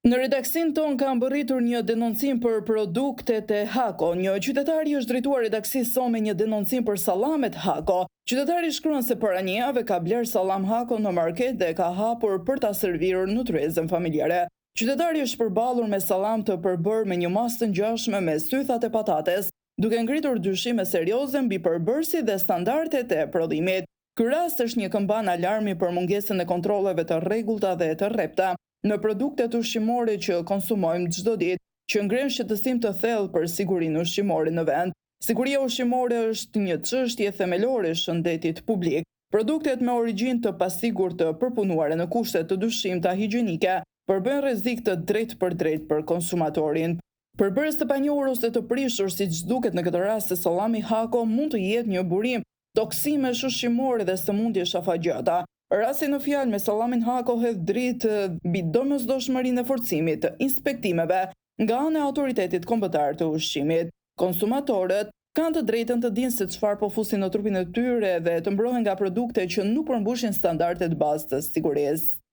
Në redaksin ton ka mbërritur një denoncim për produktet e Hako. Një qytetari është drejtuar redaksisë son me një denoncim për sallamet Hako. Qytetari shkruan se para një jave ka bler sallam Hako në market dhe ka hapur për ta servirur në tryezën familjare. Qytetari është përballur me sallam të përbërë me një masë të ngjashme me sythat e patates, duke ngritur dyshime serioze mbi përbërësi dhe standardet e prodhimit. Ky rast është një këmban alarmi për mungesën e kontrolleve të rregullta dhe të rrepta në produktet ushqimore që konsumojmë çdo ditë, që ngren shqetësim të thellë për sigurinë ushqimore në vend. Siguria ushqimore është një çështje themelore e shëndetit publik. Produktet me origjinë të pasigurt të përpunuara në kushte të dyshimta higjienike përbëjnë rrezik të drejtë për konsumatorin. Përbërës të panjohur ose të prishur, siç duket në këtë rast se sallami Hako, mund të jetë një burim toksimesh ushqimore dhe sëmundje shafagjata. Rasti në fjalë me sallamin Hako hedh dritë mbi domosdoshmërinë e forcimit të inspektimeve nga ana e autoritetit kombëtar të ushqimit. Konsumatorët kanë të drejtën të dinë se çfarë po fusin në trupin e tyre dhe të mbrohen nga produkte që nuk përmbushin standardet bazë të sigurisë.